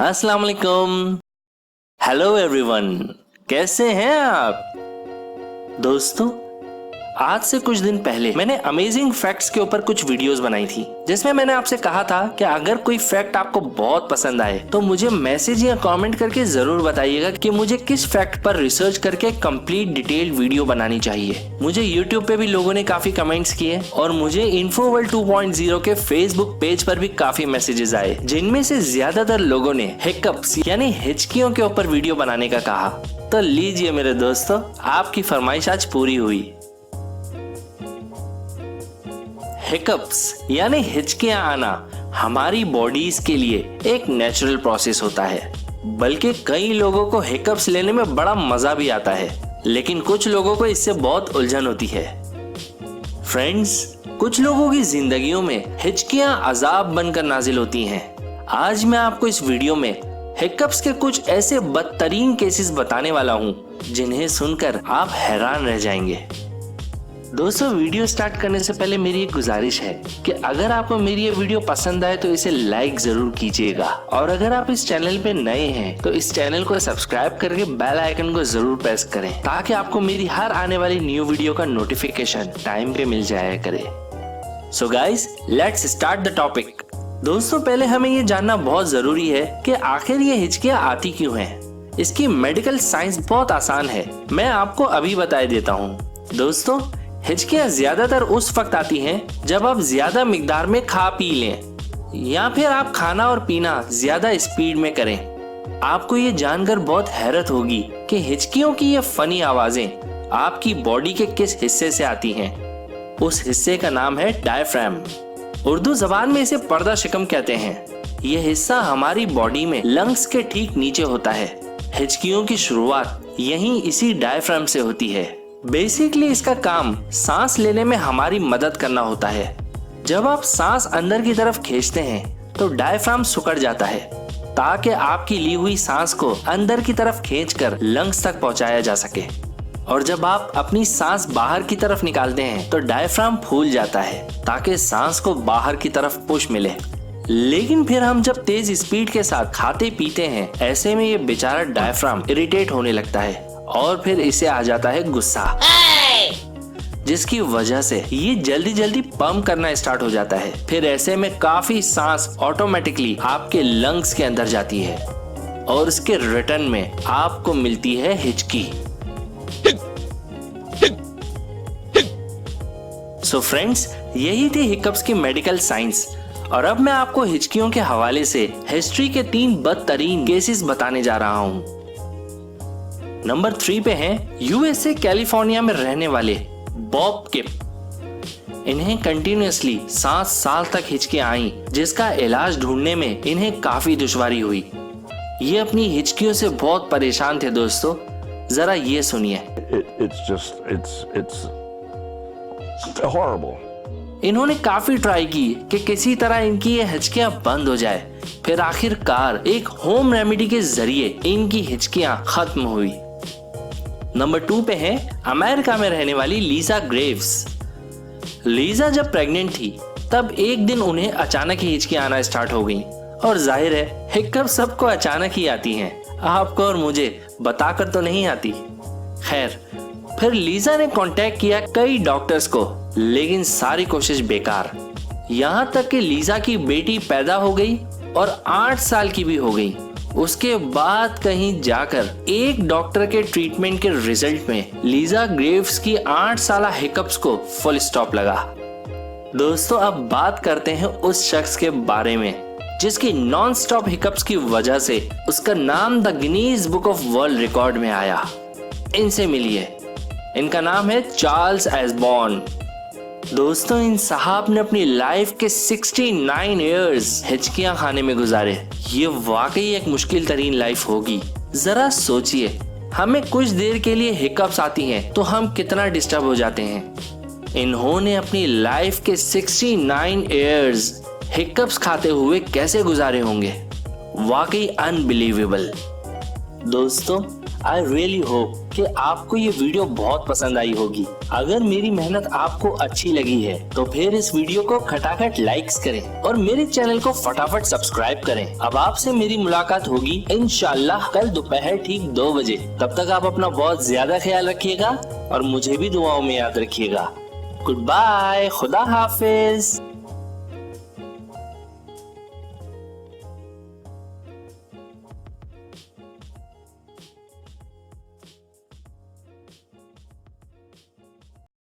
अस्सलाम वालेकुम। Hello everyone, कैसे हैं आप दोस्तों? आज से कुछ दिन पहले मैंने अमेजिंग फैक्ट्स के ऊपर कुछ वीडियोस बनाई थी, जिसमें मैंने आपसे कहा था कि अगर कोई फैक्ट आपको बहुत पसंद आए तो मुझे मैसेज या कमेंट करके जरूर बताइएगा कि मुझे किस फैक्ट पर रिसर्च करके कंप्लीट डिटेल्ड वीडियो बनानी चाहिए। मुझे यूट्यूब पे भी लोगों ने काफी कमेंट्स किए और मुझे इन्फोवर्ल्ड 2.0 के फेसबुक पेज पर भी काफी मैसेजेस आए, जिनमें से ज्यादातर लोगों ने हिकअप्स यानी हिचकियों के ऊपर वीडियो बनाने का कहा। तो लीजिए मेरे दोस्तों, आपकी फरमाइश आज पूरी हुई। हिकअप्स यानी हिचकियां आना हमारी बॉडीज के लिए एक नेचुरल प्रोसेस होता है, बल्कि कई लोगों को हिकअप्स लेने में बड़ा मजा भी आता है, लेकिन कुछ लोगों को इससे बहुत उलझन होती है। फ्रेंड्स, कुछ लोगों की जिंदगियों में हिचकियां अजाब बनकर नाजिल होती हैं। आज मैं आपको इस वीडियो में हिकअप्स के कुछ ऐसे बदतरीन केसेस बताने वाला हूं जिन्हें सुनकर आप हैरान रह जाएंगे। दोस्तों, वीडियो स्टार्ट करने से पहले मेरी एक गुजारिश है कि अगर आपको मेरी ये वीडियो पसंद आए तो इसे लाइक जरूर कीजिएगा, और अगर आप इस चैनल पे नए हैं तो इस चैनल को सब्सक्राइब करके बेल आइकन को जरूर प्रेस करें, ताकि आपको मेरी हर आने वाली न्यू वीडियो का नोटिफिकेशन टाइम पे मिल जाया करे। So guys, let's start the topic. दोस्तों, पहले हमें ये जानना बहुत जरूरी है कि आखिर ये हिचकियां आती क्यों हैं। इसकी मेडिकल साइंस बहुत आसान है, मैं आपको अभी बता देता हूँ। दोस्तों, हिचकियां ज्यादातर उस वक्त आती हैं जब आप ज्यादा मिकदार में खा पी लें, या फिर आप खाना और पीना ज्यादा स्पीड में करें। आपको ये जानकर बहुत हैरत होगी कि हिचकियों की ये फनी आवाजें आपकी बॉडी के किस हिस्से से आती हैं। उस हिस्से का नाम है डायफ्राम। उर्दू जबान में इसे पर्दा शिकम कहते हैं। ये हिस्सा हमारी बॉडी में लंग्स के ठीक नीचे होता है। हिचकियों की शुरुआत यहीं इसी डायफ्राम से होती है। बेसिकली इसका काम सांस लेने में हमारी मदद करना होता है। जब आप सांस अंदर की तरफ खींचते हैं तो डायफ्राम सिकुड़ जाता है, ताकि आपकी ली हुई सांस को अंदर की तरफ खींचकर लंग्स तक पहुंचाया जा सके। और जब आप अपनी सांस बाहर की तरफ निकालते हैं तो डायफ्राम फूल जाता है, ताकि सांस को बाहर की तरफ पुश मिले। लेकिन फिर हम जब तेज स्पीड के साथ खाते पीते हैं, ऐसे में ये बेचारा डायफ्राम इरिटेट होने लगता है और फिर इसे आ जाता है गुस्सा, जिसकी वजह से ये जल्दी जल्दी पंप करना स्टार्ट हो जाता है। फिर ऐसे में काफी सांस ऑटोमेटिकली आपके लंग्स के अंदर जाती है और उसके रिटर्न में आपको मिलती है हिचकी। सो फ्रेंड्स, यही थी हिकअप्स की मेडिकल साइंस। और अब मैं आपको हिचकियों के हवाले से हिस्ट्री के 3 बदतरीन केसेस बताने जा रहा हूँ। नंबर 3 पे हैं यूएसए कैलिफोर्निया में रहने वाले बॉब किप। इन्हें कंटिन्यूअसली 7 साल तक हिचकियां आई, जिसका इलाज ढूंढने में इन्हें काफी दुश्वारी हुई। ये अपनी हिचकियों से बहुत परेशान थे। दोस्तों, जरा ये सुनिए। It's horrible. इन्होंने काफी ट्राई की कि किसी तरह इनकी ये हिचकियां बंद हो जाए। फिर आखिरकार एक होम रेमेडी के जरिए इनकी हिचकियां खत्म हुई। नंबर 2 पे है अमेरिका में रहने वाली लीजा ग्रेव्स। लीजा जब प्रेग्नेंट थी तब एक दिन उन्हें अचानक ही हिचकियां आना स्टार्ट हो गई, और जाहिर है हिकअप सबको अचानक ही आती हैं, आपको और मुझे बताकर तो नहीं आती। खैर, फिर लीजा ने कांटेक्ट किया कई डॉक्टर्स को, लेकिन सारी कोशिश बेकार। यहाँ तक कि लीजा की बेटी पैदा हो गई और 8 साल की भी हो गई। उसके बाद कहीं जाकर एक डॉक्टर के ट्रीटमेंट के रिजल्ट में लीजा ग्रेव्स की 8 साल हिकअप्स को फुल स्टॉप लगा। दोस्तों, अब बात करते हैं उस शख्स के बारे में जिसकी नॉन स्टॉप हिकअप्स की वजह से उसका नाम the Guinness book of world record में आया। इनसे मिलिए। इनका नाम है चार्ल्स एस्बॉर्न। दोस्तों, इन साहब ने अपनी लाइफ के 69 इयर्स हिचकियां खाने में गुजारे। ये वाकई एक मुश्किल तरीन लाइफ होगी। जरा सोचिए, हमें कुछ देर के लिए हिकअप्स आती हैं तो हम कितना डिस्टर्ब हो जाते हैं। इन्होंने अपनी लाइफ के 69 इयर्स हिकअप्स खाते हुए कैसे गुजारे होंगे, वाकई अनबिलीवेबल। दोस्तों, आई रियली होप कि आपको ये वीडियो बहुत पसंद आई होगी। अगर मेरी मेहनत आपको अच्छी लगी है तो फिर इस वीडियो को खटाखट लाइक्स करें और मेरे चैनल को फटाफट सब्सक्राइब करें। अब आपसे मेरी मुलाकात होगी इंशाल्लाह कल दोपहर ठीक 2 बजे। तब तक आप अपना बहुत ज्यादा ख्याल रखिएगा और मुझे भी दुआओं में याद रखिएगा। गुड बाय, खुदा हाफिज।